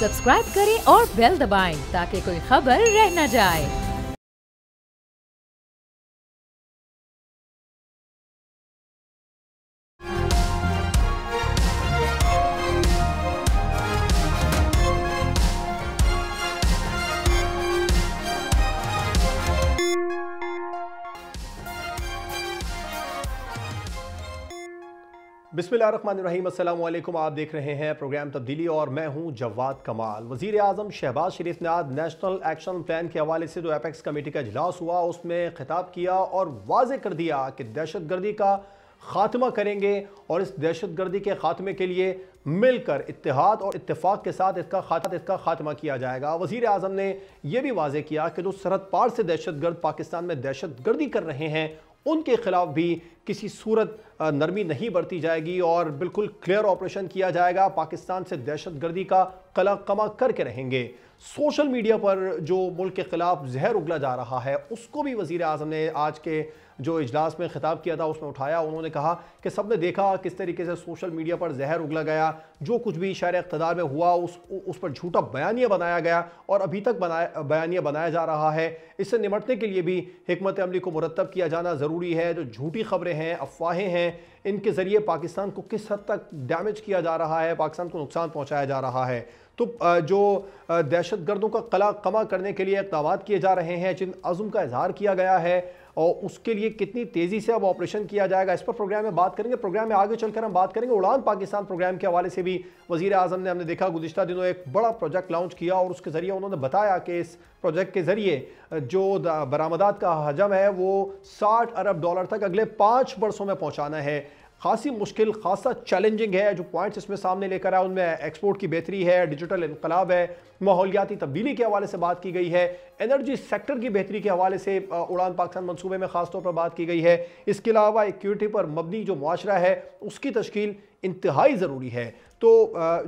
Subscribe करें और bell दबाएं ताकि कोई खबर रह न जाए। बिस्मिल्लाहिर्रहमानिर्रहीम, अस्सलाम वालेकुम। आप देख रहे हैं प्रोग्राम तब्दीली और मैं हूं जवाद कमाल। वज़ीर आज़म शहबाज शरीफ ने आज नेशनल एक्शन प्लान के हवाले से जो एपेक्स कमेटी का इजलास हुआ उसमें खिताब किया और वाज़े कर दिया कि दहशतगर्दी का ख़ात्मा करेंगे और इस दहशतगर्दी के ख़ात्मे के लिए मिलकर इत्तेहाद और इत्तेफाक के साथ इसका ख़ात्मा किया जाएगा। वज़ीर आज़म ने यह भी वाज़े किया कि जो सरहद पार से दहशतगर्द पाकिस्तान में दहशतगर्दी कर रहे हैं उनके खिलाफ भी किसी सूरत नरमी नहीं बरती जाएगी और बिल्कुल क्लियर ऑपरेशन किया जाएगा। पाकिस्तान से दहशतगर्दी का कला कमा करके रहेंगे। सोशल मीडिया पर जो मुल्क के खिलाफ जहर उगला जा रहा है उसको भी वज़ीर आज़म ने आज के जो इजलास में खिताब किया था उसमें उठाया। उन्होंने कहा कि सबने देखा किस तरीके से सोशल मीडिया पर जहर उगला गया, जो कुछ भी शहर इक़्तिदार में हुआ उस पर झूठा बयानिया बनाया गया और अभी तक बयानिया बनाया जा रहा है। इससे निमटने के लिए भी हिकमत अमली को मुरतब किया जाना ज़रूरी है। जो झूठी खबरें हैं, अफवाहें हैं, इनके ज़रिए पाकिस्तान को किस हद तक डैमेज किया जा रहा है, पाकिस्तान को नुकसान पहुँचाया जा रहा है। तो जो दहशतगर्दों का कला कमा करने के लिए इक़दाम किए जा रहे हैं, जिन अज़्म का इजहार किया गया है और उसके लिए कितनी तेज़ी से अब ऑपरेशन किया जाएगा, इस पर प्रोग्राम में बात करेंगे। प्रोग्राम में आगे चलकर हम बात करेंगे उड़ान पाकिस्तान प्रोग्राम के हवाले से भी। वज़ीर आज़म ने, हमने देखा गुज़िश्ता दिनों एक बड़ा प्रोजेक्ट लॉन्च किया और उसके ज़रिए उन्होंने बताया कि इस प्रोजेक्ट के ज़रिए जो बरामदात का हजम है वो 60 अरब डॉलर तक अगले 5 बरसों में पहुँचाना है। खासी मुश्किल, खासा चैलेंजिंग है। जो पॉइंट्स इसमें सामने लेकर आए उनमें एक्सपोर्ट की बेहतरी है, डिजिटल इनकलाब है, माहौलियाती तब्दीली के हवाले से बात की गई है, एनर्जी सेक्टर की बेहतरी के हवाले से उड़ान पाकिस्तान मंसूबे में ख़ास तौर पर बात की गई है। इसके अलावा इक्विटी पर मबनी जो मुआशरा है उसकी तश्कील इंतहाई ज़रूरी है। तो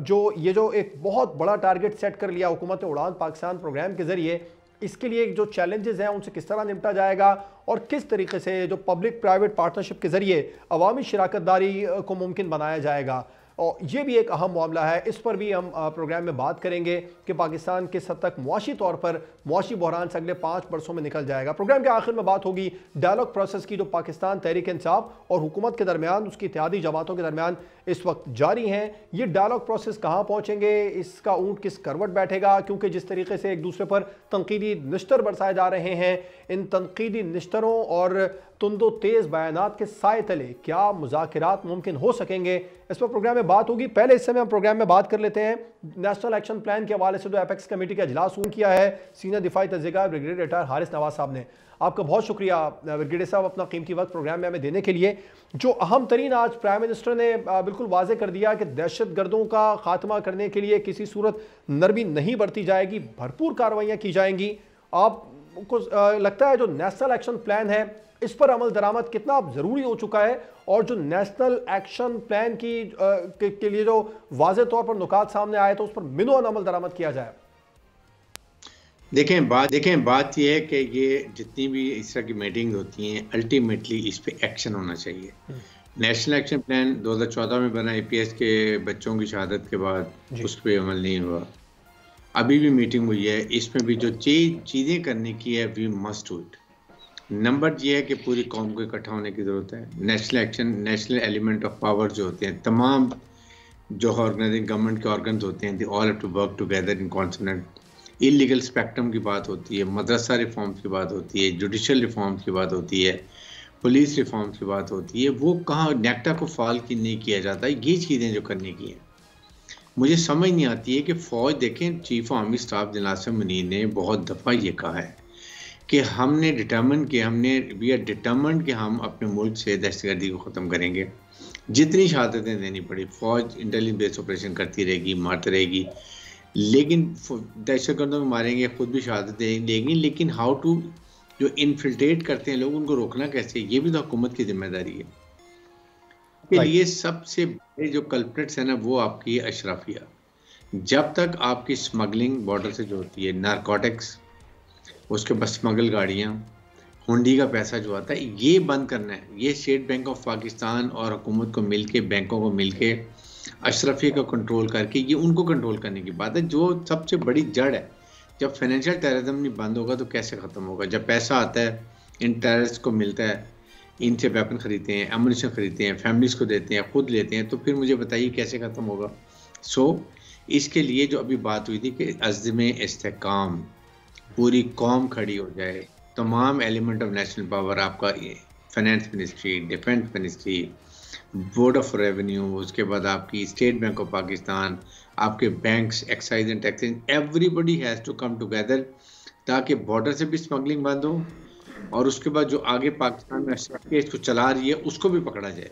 जो एक बहुत बड़ा टारगेट सेट कर लिया हुकूमत ने उड़ान पाकिस्तान प्रोग्राम के ज़रिए, इसके लिए जो चैलेंजेस हैं उनसे किस तरह निपटा जाएगा और किस तरीके से जो पब्लिक प्राइवेट पार्टनरशिप के ज़रिए अवामी शराकतदारी को मुमकिन बनाया जाएगा, और ये भी एक अहम मामला है। इस पर भी हम प्रोग्राम में बात करेंगे कि पाकिस्तान किस हद तक मुआशी तौर पर मुआशी बहरान से अगले 5 बरसों में निकल जाएगा। प्रोग्राम के आखिर में बात होगी डायलॉग प्रोसेस की, जो पाकिस्तान तहरीक इंसाफ और हुकूमत के दरमियान, उसकी इत्तेहादी जमातों के दरमियान इस वक्त जारी हैं। ये डायलॉग प्रोसेस कहाँ पहुँचेंगे, इसका ऊँट किस करवट बैठेगा, क्योंकि जिस तरीके से एक दूसरे पर तनकीदी निश्तर बरसाए जा रहे हैं, इन तनकीदी निश्तरों और तुंदो तेज़ बयानात के साए तले क्या मुज़ाकरात मुमकिन हो सकेंगे, इस पर प्रोग्राम में बात होगी। पहले हिस्से में हम प्रोग्राम में बात कर लेते हैं नेशनल एक्शन प्लान के हवाले से जो एपेक्स कमेटी का इजलास किया है सीनियर दिफाई तज्ज़ियेकार ब्रिगेडियर रिटायर हारिस नवाज साहब ने। आपका बहुत शुक्रिया ब्रिगेडियर साहब अपना कीमती वक्त प्रोग्राम में हमें देने के लिए। जो अहम तरीन आज प्राइम मिनिस्टर ने बिल्कुल वाजे कर दिया कि दहशतगर्दों का खात्मा करने के लिए किसी सूरत नरमी नहीं बरती जाएगी, भरपूर कार्रवाइयाँ की जाएंगी। आपको लगता है जो नेशनल एक्शन प्लान है इस पर अमल दरामद कितना ज़रूरी हो चुका है, और जो नेशनल एक्शन प्लान के लिए जो वाज़े तौर पर नुकात सामने आए तो उस पर मिनोन अमल दरामद किया जाए? देखें बात यह है कि ये जितनी भी इस तरह की मीटिंग होती हैं अल्टीमेटली इस पे एक्शन होना चाहिए। नेशनल एक्शन प्लान 2014 में बना, APS के बच्चों की शहादत के बाद उस पर अमल नहीं हुआ। अभी भी मीटिंग हुई है, इसमें भी जो चीज़ें करने की है we must do it. Number ये है कि पूरी कौम को इकट्ठा होने की ज़रूरत है। National action, national element of power जो होते हैं, तमाम जो ऑर्गेनाइजिंग गवर्नमेंट के ऑर्गन्स होते हैं, they all have to work together in consonant. Illegal spectrum की बात होती है, मदरसा रिफॉर्म्स की बात होती है, जुडिशल रिफॉर्म्स की बात होती है, पुलिस रिफॉर्म्स की बात होती है, वो कहाँ नेक्टा को फाल की नहीं किया जाता। ये चीज़ें जो करने की हैं मुझे समझ नहीं आती है कि फ़ौज, देखें chief of army staff general Asim Munir ने बहुत दफ़ा ये कहा है कि हमने वी आर डिटर्मिन्ड कि हम अपने मुल्क से दहशतगर्दी को ख़त्म करेंगे। जितनी शहादतें देनी पड़ी, फ़ौज इंटेलिजेंस बेस्ड ऑपरेशन करती रहेगी, मारती रहेगी, लेकिन दहशतगर्दों को मारेंगे, खुद भी शहादतें देंगी, लेकिन हाउ टू जो इन्फिल्ट्रेट करते हैं लोग उनको रोकना कैसे, ये भी तो हुकूमत की जिम्मेदारी है। के लिए सबसे बड़े जो कल्प्रिट्स है ना वो आपकी अशराफिया। जब तक आपकी स्मगलिंग बॉर्डर से जो होती है, नारकोटिक्स, उसके बाद स्मगल गाड़ियाँ, हुंडी का पैसा जो आता है, ये बंद करना है। ये स्टेट बैंक ऑफ पाकिस्तान और हुकूमत को मिलके, बैंकों को मिलके اشرفیہ کو کنٹرول کر کے، یہ ان کو کنٹرول کرنے کی بات ہے، جو سب سے بڑی جڑ ہے۔ جب فائنینشیل ٹیررزم نہیں بند ہوگا تو کیسے ختم ہوگا؟ جب پیسہ آتا ہے ان ٹیررسٹ کو ملتا ہے، ان سے ویپن خریدتے ہیں، ایمونیشن خریدتے ہیں، فیملیز کو دیتے ہیں، خود لیتے ہیں، تو پھر مجھے بتائیے کیسے ختم ہوگا؟ اس کے لیے جو ابھی بات ہوئی تھی کہ عزم استحکام، پوری قوم کھڑی ہو جائے، تمام ایلیمنٹ آف نیشنل پاور، آپ کا finance ministry, defence ministry, board of revenue, اس کے بعد آپ کی اسٹیٹ بینک آف پاکستان، آپ کے banks, excise and taxes, everybody has to come together, تاکہ بارڈر سے بھی اسمگلنگ بند ہو، اور اس کے بعد جو آگے پاکستان میں اس کو چلا رہی ہے اس کو بھی پکڑا جائے۔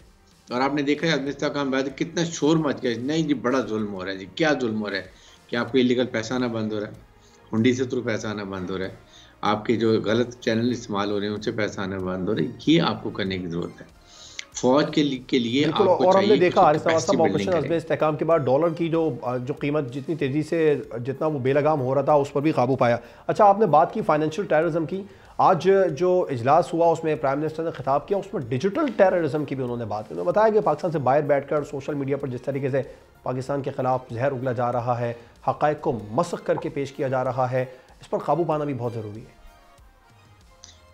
اور آپ نے دیکھا ہے استحکام بعد کتنا شور مچ گیا، نہیں جی بڑا ظلم ہو رہا ہے، جی کیا ظلم ہو رہا ہے؟ کہ آپ کو ایلیگل پیسہ آنا بند ہو رہا ہے، ہنڈی سے تھرو پیسہ آنا بند ہو رہا ہے، آپ کے جو غلط چینل استعمال ہو رہے ہیں ان سے پیسہ آنا بند ہو رہا ہے۔ یہ آپ کو کرنے کی ضرورت ہے فوج کے لیے بالکل، آپ کو اور ہم نے چاہیے دیکھا حارث نواز صاحب بلڈنگ آپریشن عزم استحکام کے بعد ڈالر کی جو قیمت جتنی تیزی سے جتنا وہ بے لگام ہو رہا تھا اس پر بھی قابو پایا۔ اچھا، آپ نے بات کی فائنینشیل ٹیررزم کی، آج جو اجلاس ہوا اس میں پرائم منسٹر نے خطاب کیا، اس میں ڈیجیٹل ٹیررزم کی بھی انہوں نے بات کی۔ انہوں نے بتایا کہ پاکستان سے باہر بیٹھ کر سوشل میڈیا پر جس طریقے سے پاکستان کے خلاف زہر اگلا جا رہا ہے، حقائق کو مسخ کر کے پیش کیا جا رہا ہے، اس پر قابو پانا بھی بہت ضروری ہے۔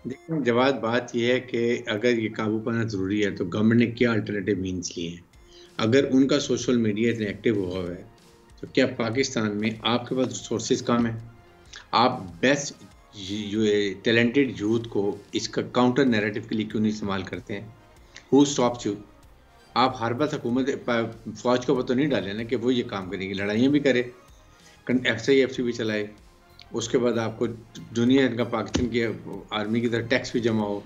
دیکھیں جواد، بات یہ ہے کہ اگر یہ قابو پانا ضروری ہے تو گورنمنٹ نے کیا الٹرنیٹیو مینس لیے ہیں؟ اگر ان کا سوشل میڈیا اتنا ایکٹیو ہوا ہوا ہے تو کیا پاکستان میں آپ کے پاس ریسورسز کم ہیں؟ آپ بیسٹ ٹیلنٹڈ یوتھ کو اس کا کاؤنٹر نیریٹو کے لیے کیوں نہیں استعمال کرتے ہیں؟ ہو اسٹاپس یو؟ آپ ہر بات حکومت فوج کو پتہ نہیں ڈالے نا کہ وہ یہ کام کریں گی، لڑائیاں بھی کرے، FCI بھی چلائے، اس کے بعد آپ کو دنیا کا پاکستان کی آرمی کی طرح ٹیکس بھی جمع ہو،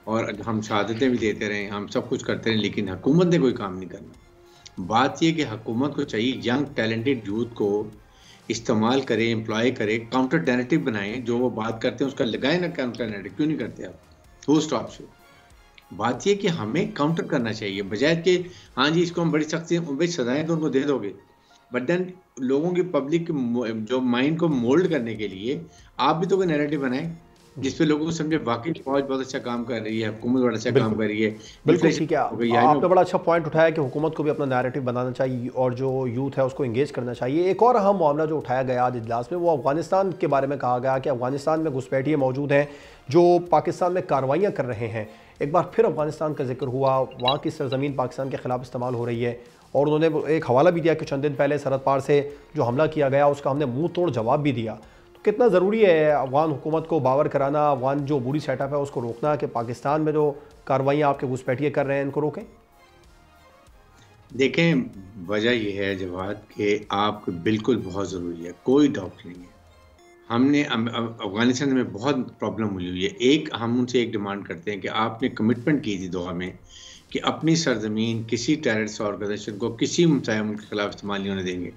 اور ہم شہادتیں بھی دیتے رہیں، ہم سب کچھ کرتے رہیں، لیکن حکومت نے کوئی کام نہیں کرنا۔ بات یہ کہ حکومت کو چاہیے ینگ ٹیلنٹڈ یوتھ کو استعمال کرے، امپلائی کرے، کاؤنٹر نیریٹو بنائیں، جو وہ بات کرتے ہیں اس کا لگائیں نا کاؤنٹر نیریٹو، کیوں نہیں کرتے آپ؟ ہو اسٹاپ شو؟ بات یہ کہ ہمیں کاؤنٹر کرنا چاہیے، بجائے کہ ہاں جی اس کو ہم بڑی سختی بھائی سزائیں تو ان کو دے دو گے، بٹ دین لوگوں کی پبلک جو مائنڈ کو مولڈ کرنے کے لیے آپ بھی تو کوئی نیریٹو بنائیں جس پہ لوگوں کو سمجھے واقعی فوج بہت اچھا کام کر رہی ہے، حکومت بڑا اچھا کام کر رہی ہے۔ بالکل ٹھیک ہے، آپ نے بڑا اچھا پوائنٹ اٹھایا کہ حکومت کو بھی اپنا نیریٹو بنانا چاہیے اور جو یوتھ ہے اس کو انگیج کرنا چاہیے۔ ایک اور اہم معاملہ جو اٹھایا گیا آج اجلاس میں وہ افغانستان کے بارے میں کہا گیا کہ افغانستان میں گھسپیٹیے موجود ہیں جو پاکستان میں کارروائیاں کر رہے ہیں۔ ایک بار پھر افغانستان کا ذکر ہوا، وہاں کی سرزمین پاکستان کے خلاف استعمال ہو رہی ہے، اور انہوں نے ایک حوالہ بھی دیا کہ چند دن پہلے سرحد پار سے جو حملہ کیا گیا اس کا ہم نے منہ توڑ جواب بھی دیا۔ تو کتنا ضروری ہے افغان حکومت کو باور کرانا، افغان جو بری سیٹ اپ ہے اس کو روکنا کہ پاکستان میں جو کارروائیاں آپ کے گھسپیٹیے کر رہے ہیں ان کو روکیں؟ دیکھیں وجہ یہ ہے جواد کہ آپ کو بالکل بہت ضروری ہے، کوئی ڈاؤٹ نہیں ہے۔ ہم نے افغانستان میں بہت پرابلم ہوئی ہے، ایک ہم ان سے ایک ڈیمانڈ کرتے ہیں کہ آپ نے کمٹمنٹ کی تھی دوحہ میں کہ اپنی سرزمین کسی ٹیررسٹ آرگنائزیشن کو کسی مسلح ملک کے خلاف استعمال نہیں ہونے دیں گے،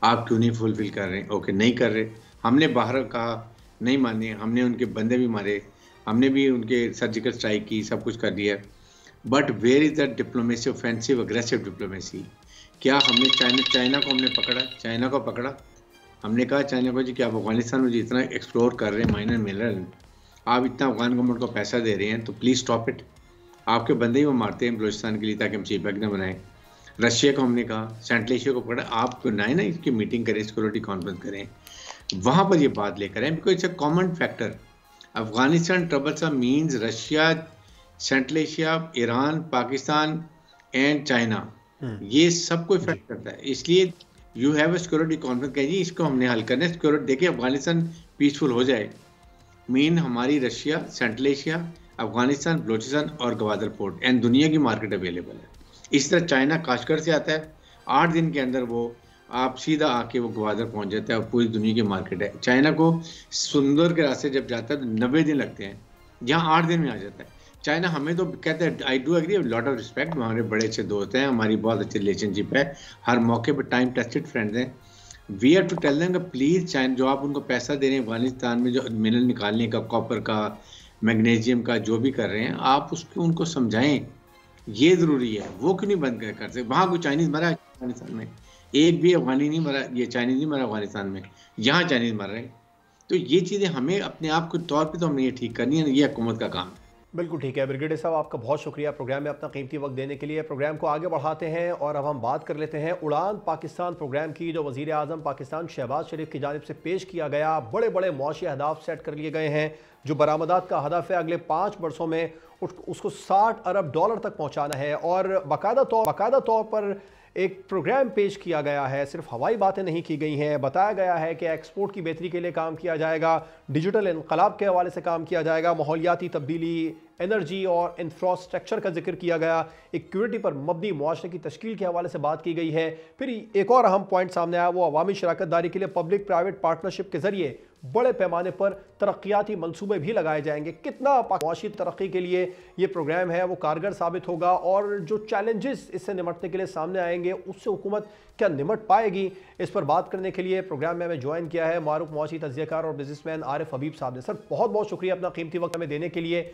آپ کیوں نہیں فلفل کر رہے ہیں؟ اوکے نہیں کر رہے، ہم نے باہر کہا نہیں مانے، ہم نے ان کے بندے بھی مارے، ہم نے بھی ان کے سرجیکل اسٹرائک کی، سب کچھ کر دیا، but where is the diplomacy, offensive aggressive diplomacy? کیا ہم نے چائنا کو ہم نے پکڑا، چائنا کو پکڑا، ہم نے کہا چائنا کو جی کہ آپ افغانستان میں جو اتنا ایکسپلور کر رہے ہیں مائنر منرل، آپ اتنا افغان گورنمنٹ کو پیسہ دے رہے ہیں تو پلیز اسٹاپ اٹ، آپ کے بندے ہی وہ مارتے ہیں بلوچستان کے لیے تاکہ ہم چیپ نہ بنائیں۔ رشیا کو ہم نے کہا، سینٹرل ایشیا کو پکڑا، آپ کو نہ اس کی میٹنگ کریں، سیکورٹی کانفرنس کریں، وہاں پر یہ بات لے کر آئیں، because it's a common factor. Afghanistan trouble سا means Russia, Central Asia, Iran, Pakistan and China, یہ سب کو افیکٹ کرتا ہے، اس لیے you have a security conference کہ جی اس کو ہم نے حل کرنا ہے، سیکورٹی دیکھیں افغانستان پیسفل ہو جائے، مین ہماری Russia, Central Asia, Afghanistan, Balochistan اور گوادر پورٹ اینڈ دنیا کی مارکیٹ اویلیبل ہے۔ اس طرح چائنا کاشگر سے آتا ہے، 8 دن کے اندر وہ آپ سیدھا آ کے وہ گوادر پہنچ جاتا ہے اور پوری دنیا کی مارکیٹ ہے۔ چائنا کو سندر کے راستے جب جاتا ہے تو 90 دن لگتے ہیں، یہاں 8 دن میں آ جاتا ہے۔ چائنا ہمیں تو کہتے ہیں I do agree, lot of respect, ہمارے بڑے اچھے دوست ہیں، ہماری بہت اچھی ریلیشن شپ ہے، ہر موقع پہ ٹائم ٹیسٹڈ فرینڈز ہیں۔ We have to tell them کہ پلیز چائنا جو آپ ان کو پیسہ دے رہے ہیں افغانستان میں جو منرل نکالنے کا، کاپر کا، میگنیزیم کا، جو بھی کر رہے ہیں آپ اس کو ان کو سمجھائیں، یہ ضروری ہے۔ وہ کیوں نہیں بند کر سکتے؟ وہاں کوئی چائنیز مرا ہے افغانستان میں؟ ایک بھی افغانی نہیں مرا، یہ چائنیز نہیں مرا افغانستان میں، یہاں چائنیز مر رہے ہیں۔ تو یہ چیزیں ہمیں اپنے آپ کے طور پہ تو ہم نے یہ ٹھیک کرنی ہے، یہ حکومت کا کام ہے۔ बिल्कुल ठीक है ब्रिगेडियर साहब, आपका बहुत शुक्रिया प्रोग्राम में अपना कीमती वक्त देने के लिए। प्रोग्राम को आगे बढ़ाते हैं और अब हम बात कर लेते हैं उड़ान पाकिस्तान प्रोग्राम की, जो वज़ीर आज़म पाकिस्तान शहबाज शरीफ की जानिब से पेश किया गया। बड़े बड़े मुआशी अहदाफ सेट कर लिए गए हैं। जो बरामदात का हदफ है अगले 5 वर्षों में उसको $60 अरब तक पहुँचाना है, और बाकायदा तौर पर एक प्रोग्राम पेश किया गया है। सिर्फ हवाई बातें नहीं की गई हैं, बताया गया है कि एक्सपोर्ट की बेहतरी के लिए काम किया जाएगा, डिजिटल इनकलाब के हवाले से काम किया जाएगा, माहौलियाती तब्दीली, एनर्जी और इंफ्रास्ट्रक्चर का जिक्र किया गया, इक्विटी पर मबनी मुआशरे की तश्कील के हवाले से बात की गई है। फिर एक और अहम पॉइंट सामने आया, वो अवामी शराकत दारी के लिए पब्लिक प्राइवेट पार्टनरशिप के जरिए बड़े पैमाने पर तरक्याती मंसूबे भी लगाए जाएंगे। कितना मुआशी तरक्की के लिए ये प्रोग्राम है वो कारगर साबित होगा, और जो चैलेंजेस इससे निमटने के लिए सामने आएंगे उससे हुकूमत क्या निमट पाएगी, इस पर बात करने के लिए प्रोग्राम में हमें ज्वाइन किया है मारूफ मुआशी तज्ज़ियाकार और बिजनेसमैन आरिफ हबीब साहब ने। सर बहुत बहुत शुक्रिया अपना कीमती वक्त हमें देने के लिए।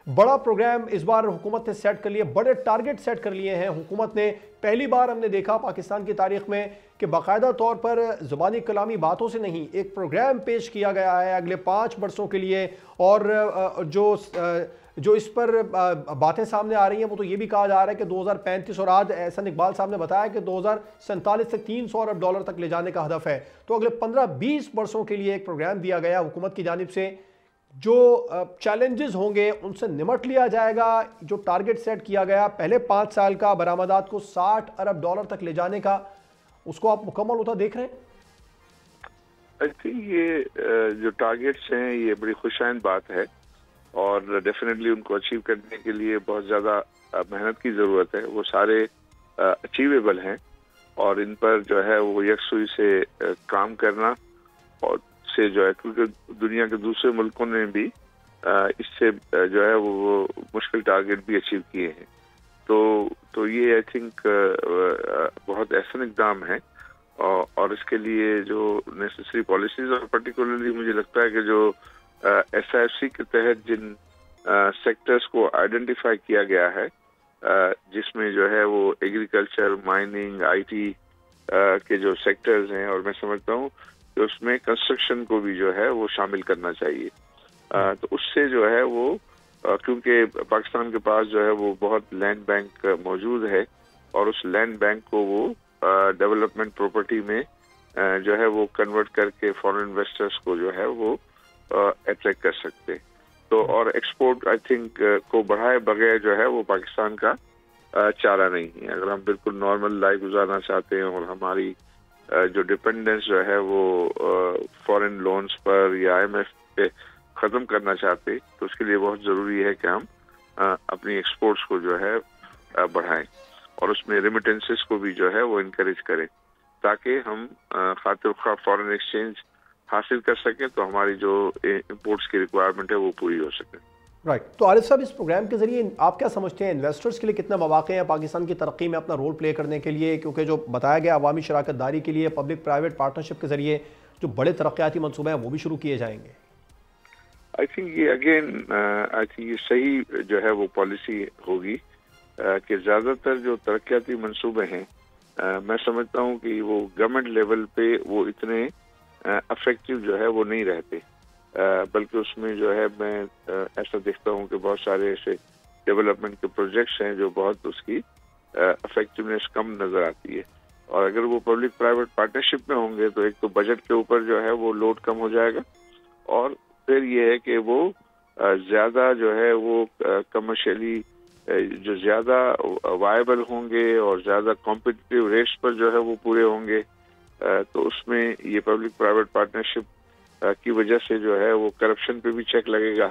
बड़ा प्रोग्राम इस बार हुकूमत ने सेट कर लिए, बड़े टारगेट सेट कर लिए हैं हुकूमत ने। पहली बार हमने देखा पाकिस्तान की तारीख में कि बाकायदा तौर पर ज़ुबानी कलामी बातों से नहीं, एक प्रोग्राम पेश किया गया है अगले 5 वर्षों के लिए। और जो इस पर बातें सामने आ रही हैं वो तो ये भी कहा जा रहा है कि 2035, और आज एहसन इकबाल साहब ने बताया कि 2047 से $300 अरब तक ले जाने का हदफ है। तो अगले 15-20 वर्षों के लिए एक प्रोग्राम दिया गया हुकूमत की जानिब से। जो चैलेंजेस होंगे उनसे निमट लिया जाएगा। जो टारगेट सेट किया गया पहले 5 साल का बरामदात को $60 अरब तक ले जाने का, उसको आप मुकम्मल होता देख रहे हैं? आई थिंक ये जो टारगेट्स हैं ये बड़ी खुशाइंद बात है, और डेफिनेटली उनको अचीव करने के लिए बहुत ज़्यादा मेहनत की ज़रूरत है। वो सारे अचीवेबल हैं, और इन पर जो है वो यकसुई से काम करना और से जो है, क्योंकि दुनिया के दूसरे मुल्कों ने भी इससे जो है वो मुश्किल टारगेट भी अचीव किए हैं। तो ये आई थिंक बहुत अहसन इक़दाम है, और इसके लिए जो नेसेसरी पॉलिसीज, और पर्टिकुलरली मुझे लगता है कि जो SIFC के तहत जिन सेक्टर्स को आइडेंटिफाई किया गया है, जिसमें जो है वो एग्रीकल्चर, माइनिंग, IT के जो सेक्टर्स हैं, और मैं समझता हूँ कि उसमें कंस्ट्रक्शन को भी जो है वो शामिल करना चाहिए। तो उससे जो है वो क्योंकि पाकिस्तान के पास जो है वो बहुत लैंड बैंक मौजूद है, और उस लैंड बैंक को वो डेवलपमेंट प्रॉपर्टी में जो है वो कन्वर्ट करके फॉरेन इन्वेस्टर्स को जो है वो अट्रैक्ट कर सकते। तो और एक्सपोर्ट आई थिंक को बढ़ाए बगैर जो है वो पाकिस्तान का चारा नहीं है। अगर हम बिल्कुल नॉर्मल लाइफ गुजारना चाहते हैं और हमारी जो डिपेंडेंस जो है वो फॉरेन लोन्स पर या IMF पे ख़त्म करना चाहते, तो उसके लिए बहुत ज़रूरी है कि हम अपनी एक्सपोर्ट्स को जो है बढ़ाएं, और उसमें रेमिटेंसेस को भी जो है वो इनकरेज करें, ताकि हम खातिर ख्वाह फॉरेन एक्सचेंज हासिल कर सकें, तो हमारी जो इंपोर्ट्स की रिक्वायरमेंट है वो पूरी हो सके। राइट। तो आरिफ साहब, इस प्रोग्राम के जरिए आप क्या समझते हैं इन्वेस्टर्स के लिए कितना मौके हैं पाकिस्तान की तरक्की में अपना रोल प्ले करने के लिए? क्योंकि जो बताया गया अवामी शराकत दारी के लिए पब्लिक प्राइवेट पार्टनरशिप के जरिए जो बड़े तरक्याती मंसूबे हैं वो भी शुरू किए जाएंगे। आई थिंक ये अगेन आई थिंक ये सही जो है वो पॉलिसी होगी कि ज़्यादातर जो तरक्याती मंसूबे हैं, मैं समझता हूँ कि वो गवर्नमेंट लेवल पे वो इतने अफेक्टिव जो है वो नहीं रहते, बल्कि उसमें जो है मैं ऐसा देखता हूँ कि बहुत सारे ऐसे डेवलपमेंट के प्रोजेक्ट्स हैं जो बहुत उसकी इफेक्टिवनेस कम नज़र आती है। और अगर वो पब्लिक प्राइवेट पार्टनरशिप में होंगे तो एक तो बजट के ऊपर जो है वो लोड कम हो जाएगा, और फिर ये है कि वो ज़्यादा जो है वो कमर्शियली जो ज़्यादा वायबल होंगे और ज़्यादा कॉम्पिटिटिव रेट्स पर जो है वो पूरे होंगे। तो उसमें ये पब्लिक प्राइवेट पार्टनरशिप की वजह से जो है वो करप्शन पे भी चेक लगेगा।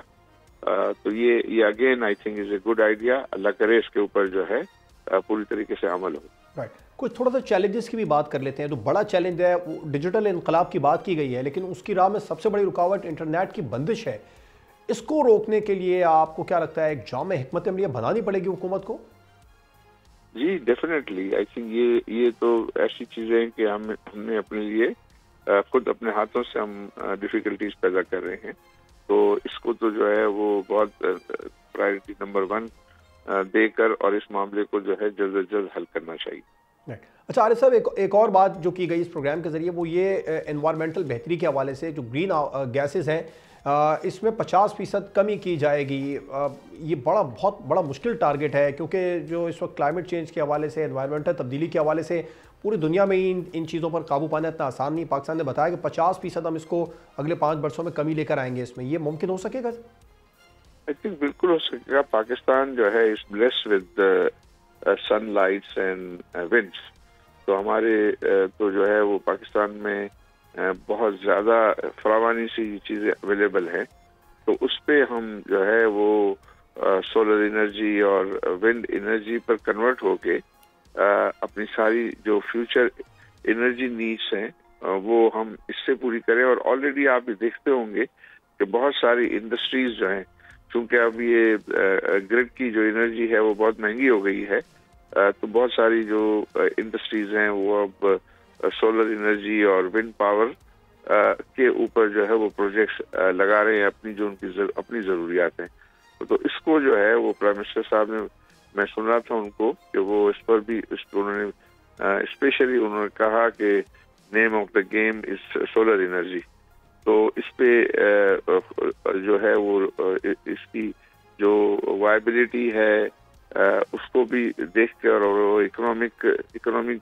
तो ये again I think is a good idea. Allah करे इसके ऊपर जो है पूरी तरीके से अमल हो। राइट। कुछ थोड़ा सा चैलेंजेस की भी बात कर लेते हैं। जो बड़ा चैलेंज है वो डिजिटल इनकलाब की बात की गई है, लेकिन उसकी राह में सबसे बड़ी रुकावट इंटरनेट की बंदिश है। इसको रोकने के लिए आपको क्या लगता है एक जामे हिकमत अमलिया बनानी पड़ेगी हुकूमत को? जी डेफिनेटली। आई थिंक ये तो ऐसी चीज़ें हैं कि हमने अपने लिए खुद अपने हाथों से हम डिफिकल्टीज पैदा कर रहे हैं। तो इसको तो जो है वो बहुत प्रायोरिटी नंबर 1 देकर और इस मामले को जो है जल्द से जल्द हल करना चाहिए। अच्छा आरिफ साहब, एक और बात जो की गई इस प्रोग्राम के ज़रिए वो ये एनवायरमेंटल बेहतरी के हवाले से जो ग्रीन गैसेस हैं इसमें 50% कमी की जाएगी। ये बहुत बड़ा मुश्किल टारगेट है, क्योंकि जो इस वक्त क्लाइमेट चेंज के हवाले से, एनवायरमेंटल तब्दीली के हवाले से पूरी दुनिया में ही इन चीज़ों पर काबू पाना इतना आसान नहीं। पाकिस्तान ने बताया कि 50% हम इसको अगले 5 वर्षों में कमी लेकर आएंगे। इसमें ये मुमकिन हो सकेगा? आई थिंक बिल्कुल हो सकेगा। पाकिस्तान जो है is blessed with sunlights and winds, तो हमारे तो जो है वो पाकिस्तान में बहुत ज़्यादा फरावानी सी चीज़ें अवेलेबल हैं, तो उस पे हम जो है वो सोलर एनर्जी और विंड एनर्जी पर कन्वर्ट होके अपनी सारी जो फ्यूचर एनर्जी नीड्स हैं वो हम इससे पूरी करें। और ऑलरेडी आप भी देखते होंगे कि बहुत सारी इंडस्ट्रीज जो हैं, चूँकि अब ये ग्रिड की जो एनर्जी है वो बहुत महंगी हो गई है, तो बहुत सारी जो इंडस्ट्रीज हैं वो अब सोलर एनर्जी और विंड पावर के ऊपर जो है वो प्रोजेक्ट्स लगा रहे हैं अपनी जो उनकी अपनी ज़रूरियात हैं। तो इसको जो है वो प्राइम मिनिस्टर साहब ने, मैं सुन रहा था उनको कि वो इस पर भी उन्होंने स्पेशली उन्होंने कहा कि name of the game is solar energy. तो इस पे जो है वो इसकी जो वायबिलिटी है उसको भी देख कर और इकोनॉमिक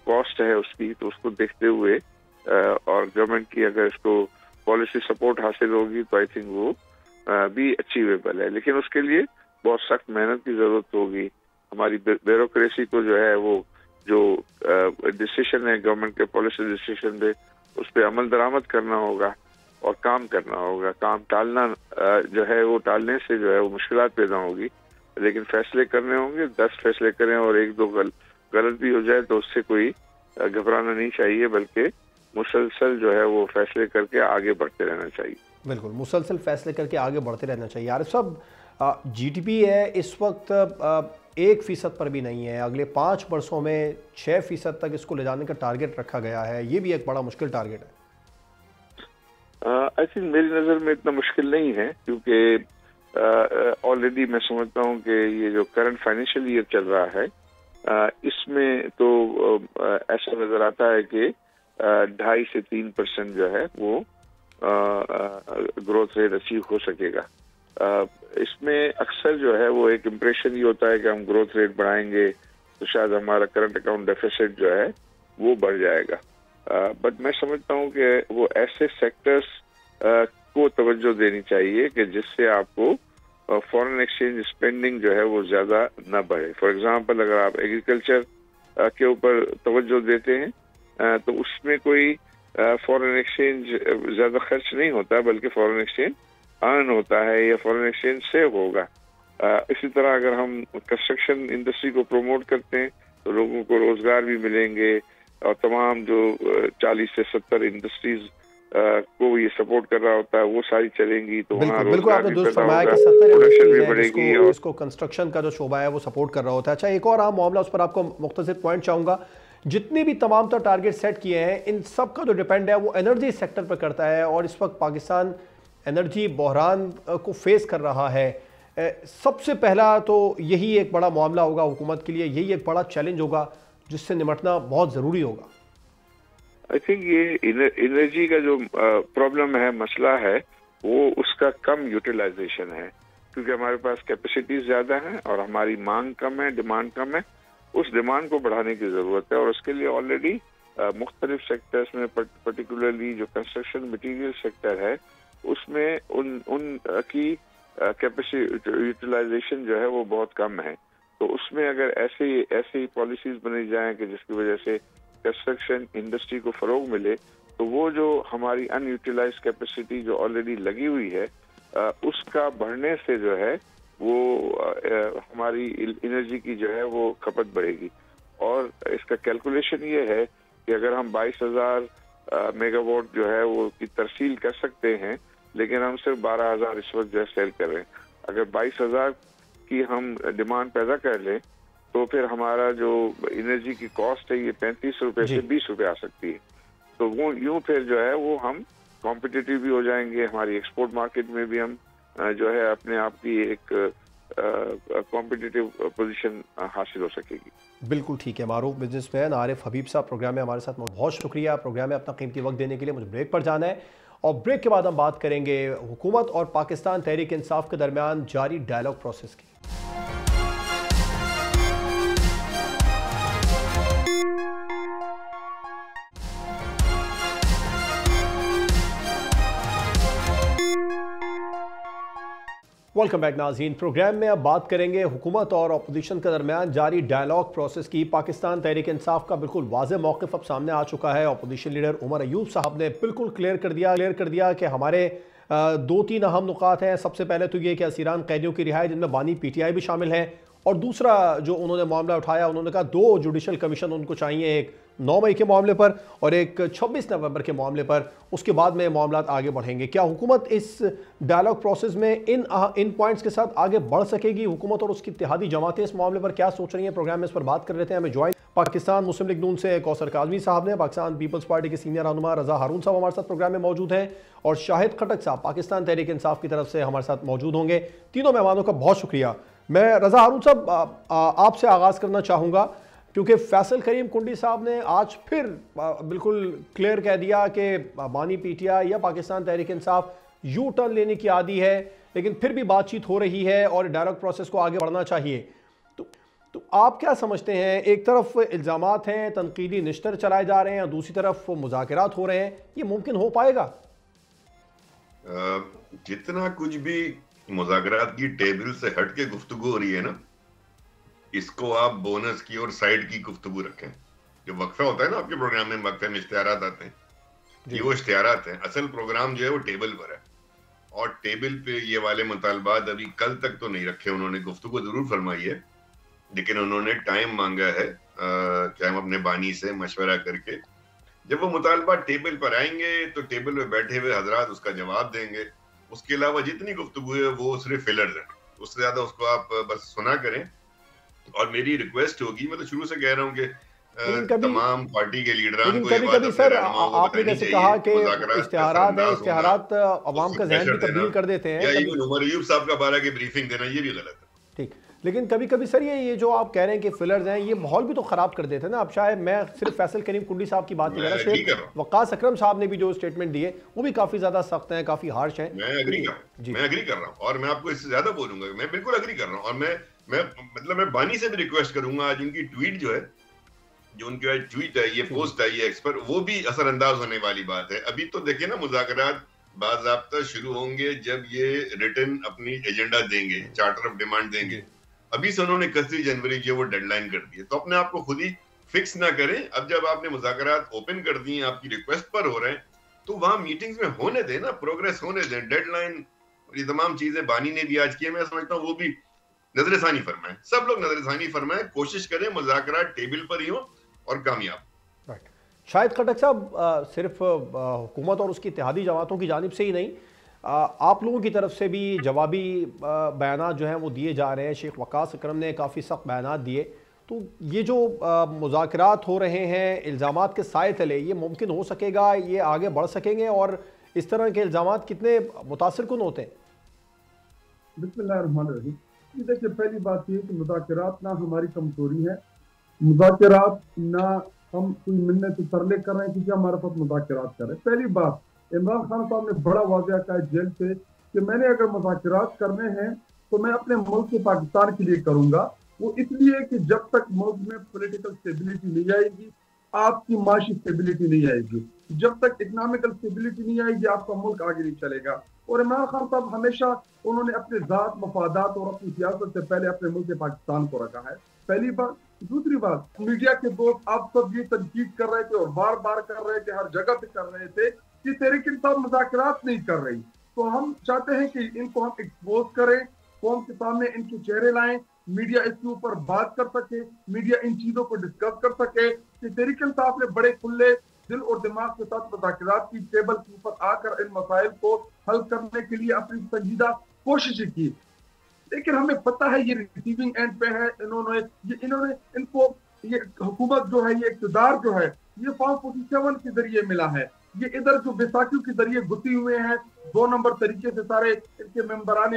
कॉस्ट है उसकी, तो उसको देखते हुए और गवर्नमेंट की अगर इसको पॉलिसी सपोर्ट हासिल होगी तो आई थिंक वो भी अचीवेबल है। लेकिन उसके लिए बहुत सख्त मेहनत की ज़रूरत होगी। हमारी ब्यूरोक्रेसी को जो है वो जो डिसीजन है गवर्नमेंट के पॉलिसी डिसीजन पे, उस पर अमल दरामद करना होगा और काम करना होगा। काम टालना जो है वो टालने से जो है वो मुश्किलात पैदा होगी, लेकिन फैसले करने होंगे। 10 फैसले करें और 1-2 गलत भी हो जाए तो उससे कोई घबराना नहीं चाहिए, बल्कि मुसलसल जो है वो फैसले करके आगे बढ़ते रहना चाहिए। बिल्कुल, मुसलसल फैसले करके आगे बढ़ते रहना चाहिए। आरिफ साहब, जीडीपी है इस वक्त 1% पर भी नहीं है, अगले 5 वर्षों में 6% तक इसको ले जाने का टारगेट रखा गया है। ये भी एक बड़ा मुश्किल टारगेट है। आई थिंक मेरी नज़र में इतना मुश्किल नहीं है, क्योंकि ऑलरेडी मैं समझता हूँ कि ये जो करंट फाइनेंशियल ईयर चल रहा है इसमें तो ऐसा नज़र आता है कि 2.5 से 3% जो है वो ग्रोथ रेट अचीव हो सकेगा। इसमें अक्सर जो है वो एक इम्प्रेशन ये होता है कि हम ग्रोथ रेट बढ़ाएंगे तो शायद हमारा करंट अकाउंट डेफिसिट जो है वो बढ़ जाएगा। बट मैं समझता हूँ कि वो ऐसे सेक्टर्स को तवज्जो देनी चाहिए कि जिससे आपको फॉरेन एक्सचेंज स्पेंडिंग जो है वो ज़्यादा न बढ़े। फॉर एग्जांपल, अगर आप एग्रीकल्चर के ऊपर तवज्जो देते हैं तो उसमें कोई फॉरेन एक्सचेंज ज़्यादा खर्च नहीं होता, बल्कि फॉरेन एक्सचेंज अर्न होता है या फॉरेन एक्सचेंज सेव होगा। इसी तरह अगर हम कंस्ट्रक्शन इंडस्ट्री को प्रमोट करते हैं तो लोगों को रोजगार भी मिलेंगे, और तमाम जो 40 से 70 इंडस्ट्रीज को ये सपोर्ट कर रहा होता है वो सारी चलेंगी, तो वहाँ बिल्कुल आपने दुरुस्त फरमाया कि 70 इसको कंस्ट्रक्शन का जो शोबा है वो सपोर्ट कर रहा होता है। अच्छा, एक और आम मामला, उस पर आपको मुख्तसर पॉइंट चाहूँगा। जितने भी तमाम तर टारगेट सेट किए हैं, इन सब का जो डिपेंड है वो एनर्जी सेक्टर पर करता है, और इस वक्त पाकिस्तान एनर्जी बहरान को फेस कर रहा है। सबसे पहला तो यही एक बड़ा मामला होगा हुकूमत के लिए, यही एक बड़ा चैलेंज होगा जिससे निपटना बहुत ज़रूरी होगा। आई थिंक ये एनर्जी का जो प्रॉब्लम है, मसला है, वो उसका कम यूटिलाइजेशन है, क्योंकि हमारे पास कैपेसिटीज ज़्यादा हैं और हमारी मांग कम है, डिमांड कम है। उस डिमांड को बढ़ाने की ज़रूरत है, और उसके लिए ऑलरेडी मुख्तलिफ सेक्टर्स में, पर्टिकुलरली जो कंस्ट्रक्शन मटीरियल सेक्टर है उसमें उन की कैपेसिटी यूटिलाइजेशन जो है वो बहुत कम है। तो उसमें अगर ऐसी पॉलिसीज बनाई जाएं कि जिसकी वजह से कंस्ट्रक्शन इंडस्ट्री को फरोग मिले, तो वो जो हमारी अनयूटिलाइज कैपेसिटी जो ऑलरेडी लगी हुई है उसका बढ़ने से जो है वो हमारी एनर्जी की जो है वो खपत बढ़ेगी। और इसका कैलकुलेशन ये है कि अगर हम 22,000 मेगावाट जो है वो की तरसील कर सकते हैं, लेकिन हम सिर्फ 12,000 इस वक्त जो है सेल कर रहे हैं। अगर 22,000 की हम डिमांड पैदा कर लें तो फिर हमारा जो एनर्जी की कॉस्ट है ये 35 रुपए से 20 रुपए आ सकती है। तो वो यूं फिर जो है वो हम कॉम्पिटिटिव भी हो जाएंगे, हमारी एक्सपोर्ट मार्केट में भी हम जो है अपने आप की एक कॉम्पिटिटिव पोजीशन हासिल हो सकेगी। बिल्कुल ठीक है। मारूफ बिजनेसमैन आरिफ हबीब साहब प्रोग्राम में हमारे साथ, बहुत शुक्रिया प्रोग्राम में अपना कीमती वक्त देने के लिए। मुझे ब्रेक पर जाना है और ब्रेक के बाद हम बात करेंगे हुकूमत और पाकिस्तान तहरीक इंसाफ के दरमियान जारी डायलॉग प्रोसेस की। वेलकम बैक नाज़रीन। प्रोग्राम में अब बात करेंगे हुकूमत और अपोजिशन के दरमियान जारी डायलॉग प्रोसेस की। पाकिस्तान तहरीक इंसाफ का बिल्कुल वाज़ेह मौक़िफ़ अब सामने आ चुका है। अपोजिशन लीडर उमर अयूब साहब ने बिल्कुल क्लियर कर दिया कि हमारे 2-3 अहम नुकात हैं। सबसे पहले तो ये कि असीरान कैदियों की रिहाई, जिनमें बानी PTI भी शामिल हैं, और दूसरा जो उन्होंने मामला उठाया, उन्होंने कहा 2 जुडिशल कमीशन उनको चाहिए, एक 9 मई के मामले पर और एक 26 नवंबर के मामले पर। उसके बाद में मामला आगे बढ़ेंगे। क्या हुकूमत इस डायलॉग प्रोसेस में इन पॉइंट्स के साथ आगे बढ़ सकेगी? हुकूमत और उसकी इत्तेहादी जमातें इस मामले पर क्या सोच रही हैं? प्रोग्राम में इस पर बात कर रहे थे। हमें ज्वाइन पाकिस्तान मुस्लिम लीग नून से कौसर काज़मी साहब ने, पाकिस्तान पीपल्स पार्टी के सीनियर रहनुमा रज़ा हारून साहब हमारे साथ प्रोग्राम में मौजूद हैं, और शाहिद खटक साहब पाकिस्तान तहरीक इंसाफ की तरफ से हमारे साथ मौजूद होंगे। तीनों मेहमानों का बहुत शुक्रिया। मैं रज़ा हारून साहब आपसे आगाज़ करना चाहूँगा, क्योंकि फैसल करीम कुंडी साहब ने आज फिर बिल्कुल क्लियर कह दिया कि बानी PTI या पाकिस्तान तहरीक इंसाफ यू टर्न लेने की आदी है, लेकिन फिर भी बातचीत हो रही है और डायलॉग प्रोसेस को आगे बढ़ना चाहिए। तो आप क्या समझते हैं? एक तरफ इल्ज़ामात हैं, तनकीदी निश्तर चलाए जा रहे हैं, और दूसरी तरफ मुज़ाकरात हो रहे हैं, ये मुमकिन हो पाएगा? जितना कुछ भी मुज़ाकरात की टेबल से हट के गुफ्तगू हो रही है ना, इसको आप बोनस की और साइड की गुफ्तगू रखें। जो वक्फा होता है ना आपके प्रोग्राम में, वक्फे में इश्तिहारात आते हैं, ये वो इश्तिहारात हैं। असल प्रोग्राम जो है वो टेबल पर है, और टेबल पे ये वाले मुतालबात अभी कल तक तो नहीं रखे उन्होंने। गुफ्तगू जरूर फरमाई है, लेकिन उन्होंने टाइम मांगा है कि हम अपने बानी से मशवरा करके जब वो मुतालबा टेबल पर आएंगे तो टेबल पे बैठे हुए हजरात उसका जवाब देंगे। उसके अलावा जितनी गुफ्तगू है वो सिर्फ फिलर्स है, उससे ज्यादा उसको आप बस सुना करें। और मेरी रिक्वेस्ट होगी, मैं तो शुरू से कह रहा हूँ कि तमाम पार्टी के लीडरान को कभी सर आपने जैसे कहा कि इश्तिहारात है, इश्तिहारात अवाम का ज़हन भी तब्दील कर देते हैं, या उमर अयूब साहब का बारह की ब्रीफिंग देना ये भी गलत है। ठीक, लेकिन कभी कभी सर ये जो आप कह रहे हैं कि फिलर्स हैं, ये माहौल भी तो खराब कर देते हैं ना। अब शायद मैं सिर्फ फैसल करीम कुंडी साहब की बात नहीं कर रहा, शेख वक्कास अकरम साहब ने भी जो स्टेटमेंट दिए वो भी काफी ज्यादा सख्त हैं, काफी हार्श हैं। मैं एग्री कर रहा हूँ, और मैं आपको इससे ज्यादा बोलूंगा, मैं बिल्कुल एग्री कर रहा हूँ। और मैं बानी से भी रिक्वेस्ट करूंगा, आज उनकी ट्वीट जो है, जो उनकी आज ट्वीट है, ये पोस्ट है, ये एक्सपर्ट, वो भी असरअंदाज होने वाली बात है। अभी तो देखिए ना, मुज़ाकरात बाज़ाब्ता शुरू होंगे जब ये रिटर्न अपनी एजेंडा देंगे, चार्टर ऑफ डिमांड देंगे। अभी से उन्होंने 31 जनवरी की वो डेडलाइन कर दी है, तो अपने आप को खुद ही फिक्स ना करें। अब जब आपने मुज़ाकरात ओपन कर दी हैं, आपकी रिक्वेस्ट पर हो रहे हैं, तो वहां मीटिंग्स में होने दें ना, प्रोग्रेस होने दें। डेडलाइन, ये तमाम चीजें बानी ने भी आज की है, मैं समझता हूँ वो भी नजरसानी फरमाएं, सब लोग नजरसानी फरमाएं, कोशिश करें मुज़ाकरात टेबल पर ही हो और कामयाब। शाहिद खटक साहब, सिर्फ हुकूमत और उसकी इत्तेहादी जमातों की जानिब से ही नहीं, आप लोगों की तरफ से भी जवाबी बयानात जो हैं वो दिए जा रहे हैं। शेख वक्कास अकरम ने काफ़ी सख्त बयानात दिए। तो ये जो मुज़ाकरात हो रहे हैं इल्ज़ामात के साए तले, ये मुमकिन हो सकेगा, ये आगे बढ़ सकेंगे, और इस तरह के इल्ज़ामात कितने मुतासिरकुन होते हैं? बिस्मिल्लाहिर्रहमानिर्रहीम। देखिए, पहली बात ये कि मुज़ाकरात ना हमारी कमजोरी है, मुज़ाकरात ना हम कोई मिन्नत तरले कर रहे हैं कि हमारे पास मुज़ाकरात कर रहे हैं। पहली बात, इमरान खान साहब ने बड़ा वाज़ेह कहा जेल से कि मैंने अगर मुज़ाकरात करने हैं तो मैं अपने मुल्क के पाकिस्तान के लिए करूंगा। वो इसलिए कि जब तक मुल्क में पॉलिटिकल स्टेबिलिटी नहीं आएगी, आपकी माशी स्टेबिलिटी नहीं आएगी, जब तक इकोनॉमिकल स्टेबिलिटी नहीं आएगी, आपका मुल्क आगे नहीं चलेगा। और इमरान खान साहब हमेशा उन्होंने अपने ज़ात, मफादात और अपनी सियासत से पहले अपने मुल्क पाकिस्तान को रखा है, पहली बात। दूसरी बात, मीडिया के दोस्त आप सब ये तनकीद कर रहे थे और बार बार कर रहे थे, हर जगह पे कर रहे थे कि तहरीक इंसाफ मुज़ाकरात नहीं कर रही। तो हम चाहते हैं कि इनको हम एक्सपोज करें, कौम के सामने इनके चेहरे लाएं, मीडिया इसके ऊपर बात कर सके, मीडिया इन चीजों को डिस्कस कर सके कि तहरीक इंसाफ ने बड़े खुले दिल और दिमाग के साथ मुज़ाकरात की टेबल के ऊपर आकर इन मसाइल को हल करने के लिए अपनी संजीदा कोशिश की। लेकिन हमें पता है ये रिसीविंग एंड पे है, इनको ये हुकूमत जो है, ये इक़्तिदार जो है, ये फॉर्म 47 के जरिए मिला है। یہ ادھر جو بیساکھیوں کے ذریعے گتی ہوئے ہیں 2 نمبر طریقے سے سارے ان کے ممبران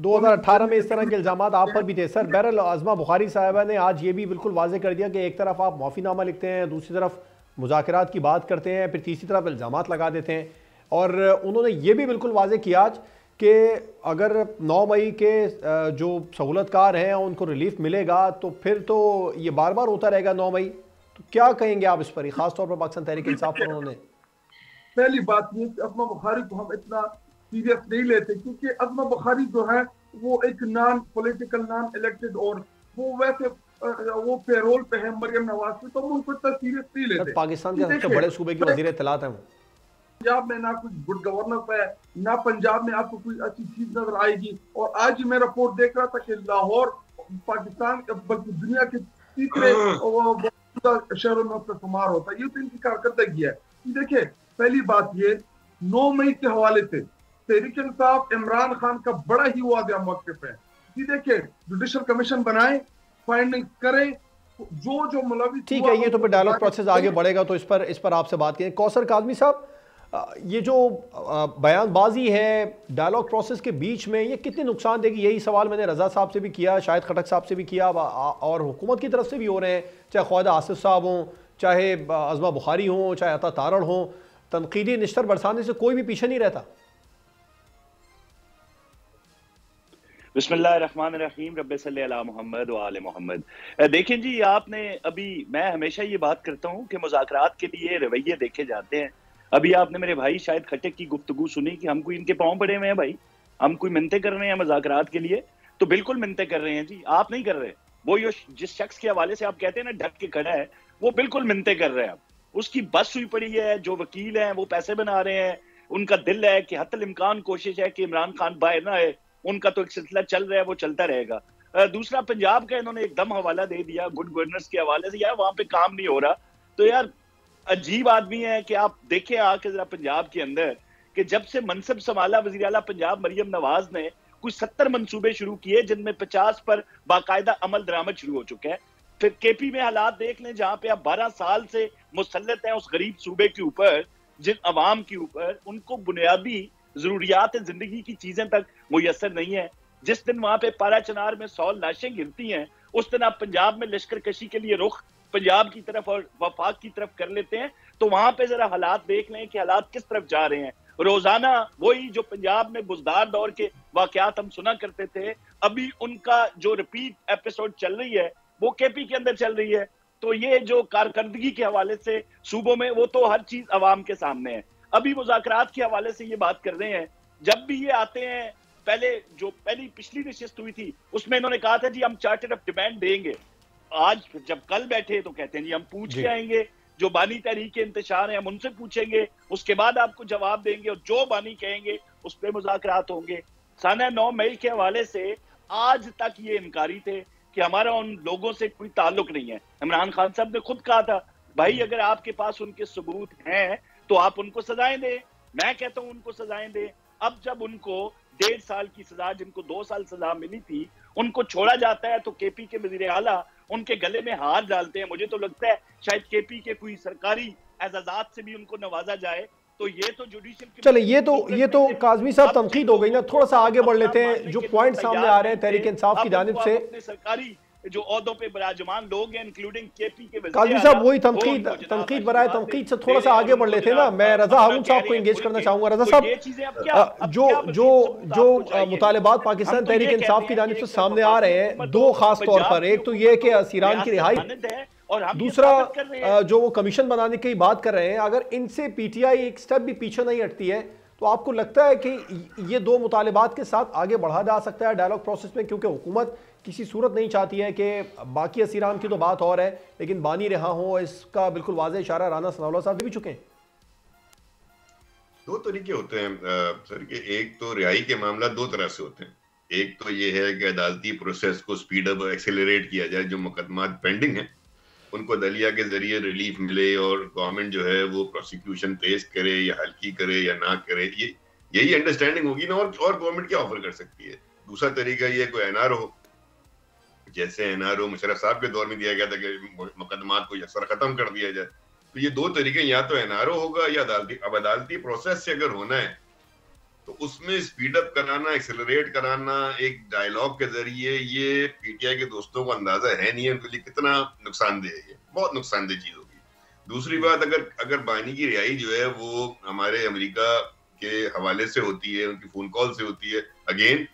2018 میں اس طرح کے الزامات آپ پر بھی تھے سر. بہرحال عظمہ بخاری صاحبہ نے آج یہ بھی بالکل واضح کر دیا کہ ایک طرف آپ معافی نامہ لکھتے ہیں, دوسری طرف مذاکرات کی بات کرتے ہیں, پھر تیسری طرف الزامات لگا دیتے ہیں. اور انہوں نے یہ بھی بالکل واضح کیا آج کہ اگر 9 مئی کے جو سہولت کار ہیں ان کو ریلیف ملے گا تو پھر تو یہ بار بار ہوتا رہے گا 9 مئی. تو کیا کہیں گے آپ اس پر, خاص طور پر پاکستان تحریک انصاف پر؟ انہوں نے پہلی بات یہ کہ عظمہ بخاری کو ہم اتنا سیریس نہیں لیتے, کیونکہ عظمہ بخاری جو ہے وہ ایک نان پولیٹیکل نان الیکٹڈ, اور وہ ویسے وہ پیرول پہ ہے مریم نواز سے, تو ہم ان کو اتنا سیریس نہیں لیتے. پاکستان کے سب سے بڑے صوبے کی وزیر اطلاعات ہیں وہ. پنجاب میں نہ کوئی گڈ گورننس ہے, نہ پنجاب میں آپ کو کوئی اچھی چیز نظر آئے گی. اور آج ہی میں رپورٹ دیکھ رہا تھا کہ لاہور پاکستان بلکہ دنیا کے تیسرے شہروں میں شمار ہوتا ہے. یہ تو ان کی کارکردگی ہے. دیکھیں پہلی بات یہ 9 مئی کے حوالے سے تحریک انصاف عمران خان کا بڑا ہی واضح موقف ہے. جی دیکھیں جوڈیشل کمیشن بنائیں, فائنڈنگ کریں, جو ملوث. ٹھیک ہے, یہ تو پھر ڈائیلاگ پروسیس آگے بڑھے گا تو اس پر آپ سے بات کریں. کوثر کاظمی صاحب, یہ جو بیان بازی ہے ڈائیلاگ پروسیس کے بیچ میں, یہ کتنی نقصان دے گی؟ یہی سوال میں نے رضا صاحب سے بھی کیا, شاہد خٹک صاحب سے بھی کیا, اور حکومت کی طرف سے بھی ہو رہے ہیں, چاہے خواجہ آصف صاحب ہوں, چاہے عظمہ بخاری ہوں, چاہے عطا تارڑ ہوں. تنقیدی نشتر برسانے سے کوئی بھی پیچھے نہیں رہتا. بسم اللہ الرحمن الرحیم, رب صلی علی محمد و آل محمد. دیکھیں جی, آپ نے ابھی, میں ہمیشہ یہ بات کرتا ہوں کہ مذاکرات کے لیے رویے دیکھے جاتے ہیں. ابھی آپ نے میرے بھائی شاہد خٹک کی گفتگو سنی کہ ہم کوئی ان کے پاؤں پڑے ہوئے ہیں بھائی, ہم کوئی منتیں کر رہے ہیں مذاکرات کے لیے, تو بالکل منتیں کر رہے ہیں جی, آپ نہیں کر رہے. وہ جس شخص کے حوالے سے آپ کہتے ہیں نا ڈھک کے کھڑا ہے, وہ بالکل منتیں کر رہے ہیں. اس کی بس ہوئی پڑی ہے, جو وکیل ہیں وہ پیسے بنا رہے ہیں, ان کا دل ہے کہ حتی الامکان کوشش ہے کہ عمران خان باہر نہ آئے. ان کا تو ایک سلسلہ چل رہا ہے, وہ چلتا رہے گا. دوسرا پنجاب کا انہوں نے ایک دم حوالہ دے دیا گڈ گورننس کے حوالے سے, یار وہاں پہ کام نہیں ہو رہا. تو یار عجیب آدمی ہے کہ آپ دیکھیں آ کے ذرا پنجاب کے اندر کہ جب سے منصب سنبھالا وزیر اعلیٰ پنجاب مریم نواز نے, کچھ 70 منصوبے شروع کیے جن میں 50 پر باقاعدہ عمل درآمد شروع ہو چکا ہے. پھر کے پی میں حالات دیکھ لیں جہاں پہ آپ 12 سال سے مسلط ہیں اس غریب صوبے کے اوپر, جن عوام کے اوپر ان کو بنیادی ضروریات زندگی کی چیزیں تک میسر نہیں ہیں. جس دن وہاں پہ پارا چنار میں 100 لاشیں گرتی ہیں, اس دن آپ پنجاب میں لشکر کشی کے لیے رخ پنجاب کی طرف اور وفاق کی طرف کر لیتے ہیں. تو وہاں پہ ذرا حالات دیکھ لیں کہ حالات کس طرف جا رہے ہیں. روزانہ وہی جو پنجاب میں بزدار دور کے واقعات ہم سنا کرتے تھے, ابھی ان کا جو ریپیٹ ایپیسوڈ چل رہی ہے وہ کے پی کے اندر چل رہی ہے. تو یہ جو کارکردگی کے حوالے سے صوبوں میں, وہ تو ہر چیز عوام کے سامنے ہے. ابھی مذاکرات کے حوالے سے یہ بات کر رہے ہیں, جب بھی یہ آتے ہیں, پہلی پچھلی نشست ہوئی تھی اس میں انہوں نے کہا تھا جی ہم چارٹر آف ڈیمانڈ دیں گے. آج جب کل بیٹھے تو کہتے ہیں جی ہم پوچھ کے آئیں گے, جو بانی تحریک انتشار ہیں ہم ان سے پوچھیں گے, اس کے بعد آپ کو جواب دیں گے, اور جو بانی کہیں گے اس پہ مذاکرات ہوں گے. سانحہ 9 مئی کے حوالے سے آج تک یہ انکاری تھے کہ ہمارا ان لوگوں سے کوئی تعلق نہیں ہے. عمران خان صاحب نے خود کہا تھا بھائی اگر آپ کے پاس ان کے ثبوت ہیں تو آپ ان کو سزائیں دیں. میں کہتا ہوں ان کو سزائیں دیں. اب جب ان کو 1.5 سال کی سزا, جن کو 2 سال سزا ملی تھی, ان کو چھوڑا جاتا ہے تو کے پی کے وزیر اعلیٰ ان کے گلے میں ہاتھ ڈالتے ہیں. مجھے تو لگتا ہے شاید کے پی کے کوئی سرکاری اعزازات سے بھی ان کو نوازا جائے. تو یہ تو جوڈیشل چلے, یہ تو کاظمی صاحب تنقید ہو گئی نا, تھوڑا سا آگے بڑھ لیتے ہیں. جو پوائنٹ سامنے آ رہے ہیں تحریک انصاف کی جانب سے, سرکاری جو عہدوں پہ براجمان لوگ ہیں انکلوڈنگ کے پی کے کاظمی صاحب وہی تنقید برائے تنقید سے تھوڑا سا آگے بڑھ لیتے ہیں نا. میں رضا ہارون صاحب کو انگیج کرنا چاہوں گا. رضا صاحب, جو مطالبات پاکستان تحریک انصاف کی جانب سے سامنے آ رہے ہیں, 2 خاص طور پر, ایک تو یہ کہ اسیران کی رہائی, دوسرا جو وہ کمیشن بنانے کی بات کر رہے ہیں, اگر ان سے پی ٹی آئی ایک سٹیپ بھی پیچھے نہیں ہٹتی ہے تو آپ کو لگتا ہے کہ یہ 2 مطالبات کے ساتھ آگے بڑھا جا سکتا ہے ڈائیلاگ پروسیس میں؟ کیونکہ حکومت کسی صورت نہیں چاہتی ہے کہ باقی اسیران کی تو بات اور ہے لیکن بانی رہا ہوں, اس کا بالکل واضح اشارہ رانا ثناءاللہ صاحب بھی چکے ہیں. 2 طریقے ہوتے ہیں سر, کہ ایک تو رہائی کے معاملہ 2 طرح سے ہوتے ہیں. ایک تو یہ ہے کہ عدالتی پروسیس کو سپیڈ اپ ایکسیلریٹ کیا جائے, جو مقدمات پینڈنگ ہیں ان کو دلیہ کے ذریعے ریلیف ملے اور گورنمنٹ جو ہے وہ پروسیکیوشن تیز کرے یا ہلکی کرے یا نہ کرے. یہی انڈرسٹینڈنگ ہوگی نا, اور گورنمنٹ کیا آفر کر سکتی ہے. دوسرا طریقہ یہ کوئی این آر او, جیسے این آر او مشرف صاحب کے دور میں دیا گیا تھا کہ مقدمات کو یکسر ختم کر دیا جائے, تو یہ دو طریقے, یا تو NRO ہوگا یا عدالتی. اب عدالتی پروسیس سے اگر ہونا ہے تو اس میں اسپیڈ اپ کرانا, ایکسلریٹ کرانا ایک ڈائیلاگ کے ذریعے, یہ پی ٹی آئی کے دوستوں کو اندازہ ہے نہیں ہے ان کے لیے کتنا نقصان دہ ہے. یہ بہت نقصان دہ چیز ہوگی. دوسری بات, اگر بانی کی رہائی جو ہے وہ ہمارے امریکہ کے حوالے سے ہوتی ہے, ان کی فون کال سے ہوتی ہے, اگین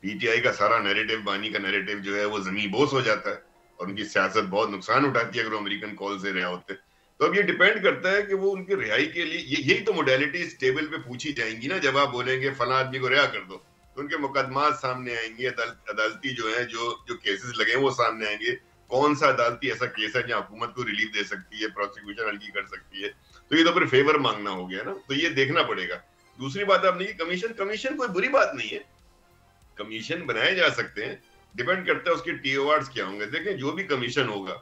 پی ٹی آئی کا سارا نیریٹو, بانی کا نیریٹو جو ہے وہ زمین بوس ہو جاتا ہے, اور ان کی سیاست بہت نقصان اٹھاتی ہے اگر وہ امریکن کال سے رہا ہوتے. تو اب یہ ڈیپینڈ کرتا ہے کہ وہ ان کی رہائی کے لیے, یہی تو موڈیلٹیز ٹیبل پہ پوچھی جائیں گی نا. جب آپ بولیں گے فلاں آدمی کو رہا کر دو, تو ان کے مقدمات سامنے آئیں گے, عدالتی جو ہیں جو کیسز لگے ہیں وہ سامنے آئیں گے. کون سا عدالتی ایسا کیس ہے جہاں حکومت کو ریلیف دے سکتی ہے, پروسیکیوشن ہلکی کر سکتی ہے. تو یہ تو پھر فیور مانگنا ہو گیا نا, تو یہ دیکھنا پڑے گا. دوسری بات آپ نے کی کمیشن کوئی بری بات نہیں ہے, کمیشن بنائے جا سکتے ہیں, ڈیپینڈ کرتا ہے اس کے ٹی او آرز کیا ہوں گے. دیکھیں جو بھی کمیشن ہوگا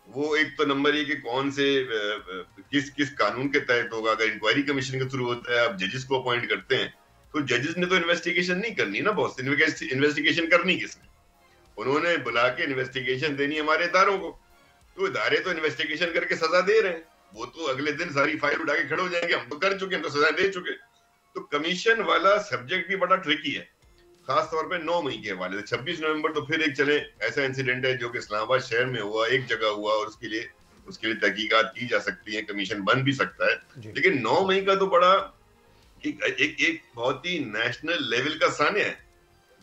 وہ ایک تو نمبر یہ کہ کون سے کس قانون کے تحت ہوگا. اگر انکوائری کمیشن کے تھرو ہوتا ہے, آپ ججز کو اپوائنٹ کرتے ہیں, تو ججز نے تو انویسٹیگیشن نہیں کرنی نا. بہت سی انویسٹیگیشن کرنی کس نے, انہوں نے بلا کے انویسٹیگیشن دینی ہمارے اداروں کو. تو ادارے تو انویسٹیگیشن کر کے سزا دے رہے ہیں, وہ تو اگلے دن ساری فائل اٹھا کے کھڑے ہو جائیں گے, ہم تو کر چکے, ہم تو سزا دے چکے. تو کمیشن والا سبجیکٹ بھی بڑا ٹرکی ہے, خاص طور پہ 9 مئی کے حوالے سے. 26 نومبر تو پھر ایک چلے ایسا انسیڈنٹ ہے جو کہ اسلام آباد شہر میں ہوا, ایک جگہ ہوا, اور اس کے لیے تحقیقات کی جا سکتی ہیں, کمیشن بن بھی سکتا ہے. لیکن 9 مئی کا تو بڑا ایک بہت ہی نیشنل لیول کا سانحہ ہے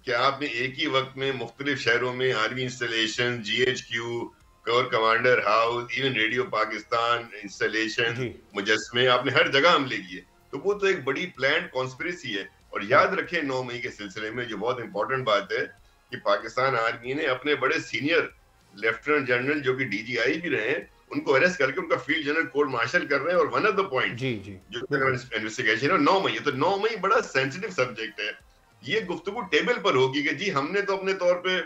کہ آپ نے ایک ہی وقت میں مختلف شہروں میں army installation, GHQ, corps commander house, even radio Pakistan installation, مجسمے, آپ نے ہر جگہ حملے کیے. تو وہ تو ایک بڑی پلانڈ کانسپریسی ہے. اور یاد رکھیں 9 مئی کے سلسلے میں جو بہت امپورٹنٹ بات ہے کہ پاکستان آرمی نے اپنے بڑے سینئر لیفٹیننٹ جنرل جو کہ DGI بھی رہے ہیں, ان کو اریسٹ کر کے ان کا فیلڈ جنرل کورٹ مارشل کر رہے ہیں. اور ون آف دا پوائنٹ جو انویسٹیگیشن ہے 9 مئی, تو 9 مئی بڑا سینسیٹیو سبجیکٹ ہے. یہ گفتگو ٹیبل پر ہوگی کہ جی ہم نے تو اپنے طور پہ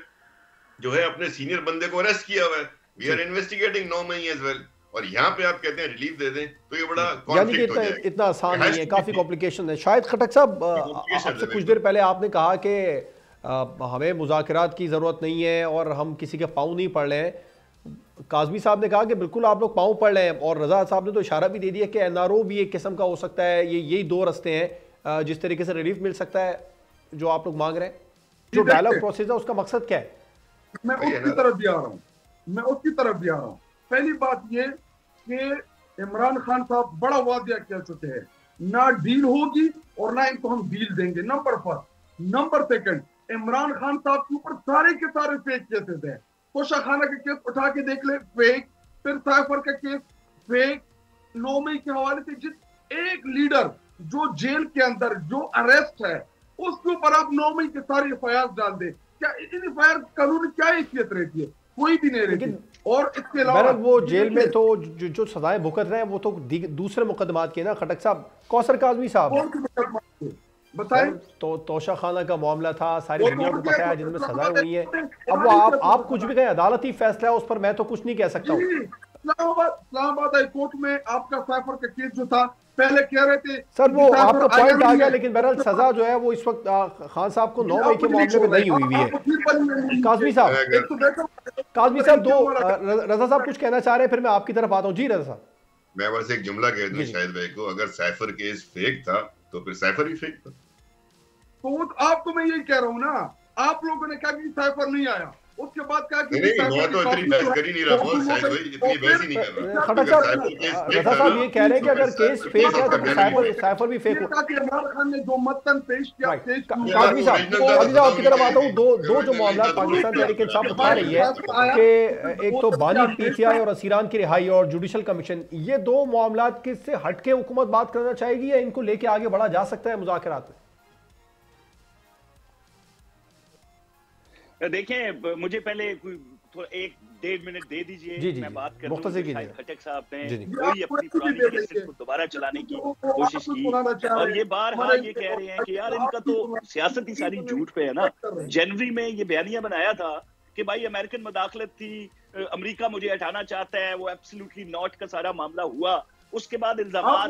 جو ہے اپنے سینئر بندے کو اریسٹ کیا ہوا ہے, we are investigating 9 May as well, اور یہاں پہ آپ کہتے ہیں ریلیف دے دیں, تو یہ بڑا یعنی کہ اتنا آسان نہیں ہے, کافی کمپلیکیشن ہے. شاید خٹک صاحب آپ سے کچھ دیر پہلے آپ نے کہا کہ ہمیں مذاکرات کی ضرورت نہیں ہے اور ہم کسی کے پاؤں نہیں پڑ رہے ہیں. کاظمی صاحب نے کہا کہ بالکل آپ لوگ پاؤں پڑ رہے ہیں, اور رضا صاحب نے تو اشارہ بھی دے دیا کہ NRO بھی ایک قسم کا ہو سکتا ہے. یہی دو رستے ہیں جس طریقے سے ریلیف مل سکتا ہے جو آپ لوگ مانگ رہے ہیں. جو ڈائیلاگ پروسیس ہے اس کا مقصد کیا ہے؟ میں اس کی طرف بھی آ رہا ہوں. پہلی بات یہ کہ عمران خان صاحب بڑا واضح کہہ چکے ہیں, نہ ڈیل ہوگی اور نہ ان کو ہم ڈیل دیں گے. Number first. Number second, Imran Khan صاحب کے اوپر سارے کے سارے فیک کیسز ہیں. توشہ خانہ کا کیس اٹھا کے دیکھ لے, فیک. پھر سائفر کا کیس فیک. 9 مئی کے حوالے سے جس ایک لیڈر جو جیل کے اندر جو اریسٹ ہے اس کے اوپر آپ 9 مئی کے سارے FIR ڈال دیں. کیا ان FIR قانون کیا حیثیت رہتی ہے؟ کوئی بھی نہیں رہتی. اور اس کے علاوہ وہ جیل میں تو جو سزائیں بھگت رہے ہیں وہ تو دوسرے مقدمات کے نا خٹک صاحب. کوثر کاظمی صاحب بتائیں, تو توشہ خانہ کا معاملہ تھا, ساری دنیا کو پتہ ہے جن میں سزائیں ہوئی ہیں. اب وہ آپ کچھ بھی کہیں, عدالتی فیصلہ ہے اس پر, میں تو کچھ نہیں کہہ سکتا ہوں. اسلام آباد ہائی کورٹ میں آپ کا سائفر کا کیس جو تھا پہلے کہہ رہے تھے سر وہ آپ کا پوائنٹ آ گیا, لیکن بہرحال سزا جو ہے وہ اس وقت خان صاحب کو 9 مئی کے معاملے میں نہیں ہوئی ہے. کاظمی صاحب دو, رضا صاحب کچھ کہنا چاہ رہے ہیں, پھر میں آپ کی طرف آتا ہوں. جی رضا صاحب. میں بس ایک جملہ کہہ دوں شاہد بھائی کو, اگر سائفر کیس فیک تھا تو پھر سائفر ہی فیک تھا. تو آپ کو میں یہی کہہ رہا ہوں نا, آپ لوگوں نے کہا کہ سائفر نہیں آیا, اس کے بعد کہا کہ میں تو اتنی بحث کر ہی نہیں رہا ہوں, شاہد بھائی اتنی بحث ہی نہیں کر رہا. خٹک صاحب, رضا صاحب یہ کہہ رہے ہیں کہ اگر کیس فیک ہے تو سائفر بھی فیک ہو. عمران خان نے جو متن پیش کیا. کاظمی صاحب آپ کی طرف آتا ہوں. دو جو معاملات پاکستان تحریک انصاف اٹھا رہی ہے کہ ایک تو بانی PTI اور اسیران کی رہائی اور جوڈیشل کمیشن, یہ دو معاملات کس سے ہٹ کے حکومت بات کرنا چاہے گی یا ان کو لے کے آگے بڑھا جا سکتا ہے مذاکرات میں؟ دیکھیں مجھے پہلے 1.5 منٹ دے دیجئے, میں بات کروں. خٹک صاحب نے کوئی اپنی پرانی کیسز کو دوبارہ چلانے کی کوشش کی, اور یہ بارہا یہ کہہ رہے ہیں کہ یار ان کا تو سیاست ہی ساری جھوٹ پہ ہے نا. جنوری میں یہ بیانیہ بنایا تھا کہ بھائی امریکن مداخلت تھی, امریکہ مجھے ہٹانا چاہتا ہے, وہ ایبسلیوٹلی ناٹ کا سارا معاملہ ہوا. اس کے بعد الزامات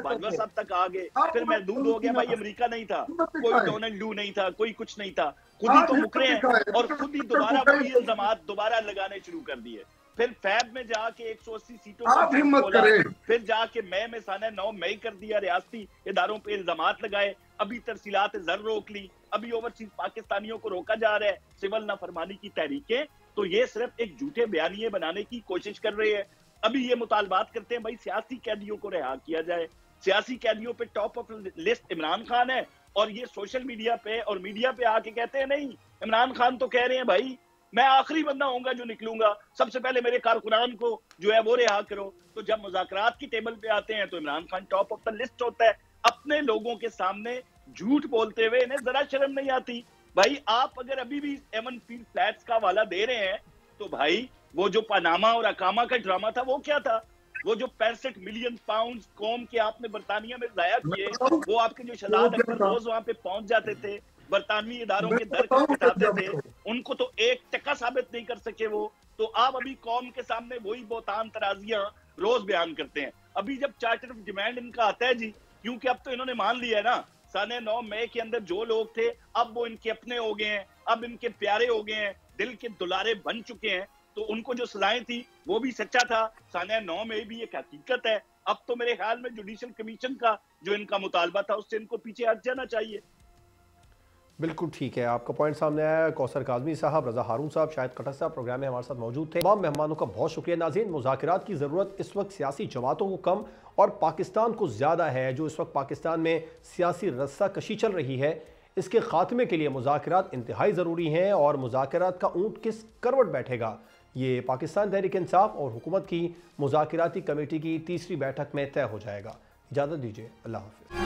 باجوہ صاحب تک آ گئے, پھر محدود ہو گیا بھائی امریکہ نہیں تھا, کوئی ڈونلڈ لو نہیں تھا, کوئی کچھ نہیں تھا, خود ہی تو مکرے ہیں اور خود ہی دوبارہ وہی الزامات دوبارہ لگانے شروع کر دیے. پھر فیب میں جا کے 180 سیٹوں آپ ہمت کریں، پھر جا کے میں سانہ 9 مئی کر دیا، ریاستی اداروں پہ الزامات لگائے، ابھی ترسیلات زر روک لی، ابھی اوورسیز پاکستانیوں کو روکا جا رہا ہے، سول نافرمانی کی تحریکیں. تو یہ صرف ایک جھوٹے بیانیے بنانے کی کوشش کر رہے ہیں. ابھی یہ مطالبات کرتے ہیں بھائی سیاسی قیدیوں کو رہا کیا جائے. سیاسی قیدیوں پہ top of list Imran Khan ہے، اور یہ سوشل میڈیا پہ اور میڈیا پہ آ کے کہتے ہیں نہیں، عمران خان تو کہہ رہے ہیں بھائی میں آخری بندہ ہوں گا جو نکلوں گا، سب سے پہلے میرے کارکنان کو جو ہے وہ رہا کرو. تو جب مذاکرات کی ٹیبل پہ آتے ہیں تو Imran Khan top of the list ہوتا ہے. اپنے لوگوں کے سامنے جھوٹ بولتے ہوئے انہیں ذرا شرم نہیں آتی. بھائی آپ اگر ابھی بھی ایون فیلڈ فلیٹس کا حوالہ دے رہے ہیں تو بھائی وہ جو پاناما اور اکاما کا ڈرامہ تھا وہ کیا تھا؟ وہ جو 65 ملین پاؤنڈ قوم کے آپ نے برطانیہ میں ضائع کیے، وہ آپ کے جو شہزاد اکبر روز وہاں پہ پہنچ جاتے تھے، برطانوی اداروں کے در کھٹکھٹاتے تھے، ان کو تو ایک ٹکا ثابت نہیں کر سکے وہ. تو آپ ابھی قوم کے سامنے وہی بہتان ترازیاں روز بیان کرتے ہیں. ابھی جب چارٹر آف ڈیمانڈ ان کا آتا ہے جی، کیونکہ اب تو انہوں نے مان لیا ہے نا، سانہ 9 مئی کے اندر جو لوگ تھے اب وہ ان کے اپنے ہو گئے ہیں، اب ان کے پیارے ہو گئے ہیں، دل کے دلارے بن چکے ہیں. تو ان کو جو سزائیں تھی وہ بھی سچا تھا، سانہ 9 مئی بھی ایک حقیقت ہے. اب تو میرے خیال میں جوڈیشل کمیشن کا جو ان کا مطالبہ تھا اس سے ان کو پیچھے ہٹ جانا چاہیے. بالکل ٹھیک ہے، آپ کا پوائنٹ سامنے آیا. کوثر کاظمی صاحب، رضا ہارون صاحب، شاہد خٹک صاحب پروگرام میں ہمارے ساتھ موجود تھے. تمام مہمانوں کا بہت شکریہ. ناظرین، مذاکرات کی ضرورت اس وقت سیاسی جماعتوں کو کم اور پاکستان کو زیادہ ہے. جو اس وقت پاکستان میں سیاسی رسہ کشی چل رہی ہے، اس کے خاتمے کے لیے مذاکرات انتہائی ضروری ہیں. اور مذاکرات کا اونٹ کس کروٹ بیٹھے گا، یہ پاکستان تحریک انصاف اور حکومت کی مذاکراتی کمیٹی کی تیسری بیٹھک میں طے ہو جائے گا. اجازت دیجیے، اللہ حافظ.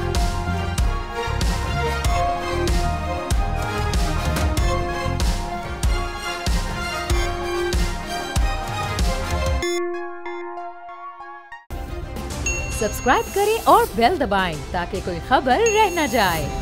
سبسکرائب کریں اور بیل دبائیں تاکہ کوئی خبر رہ نہ جائے.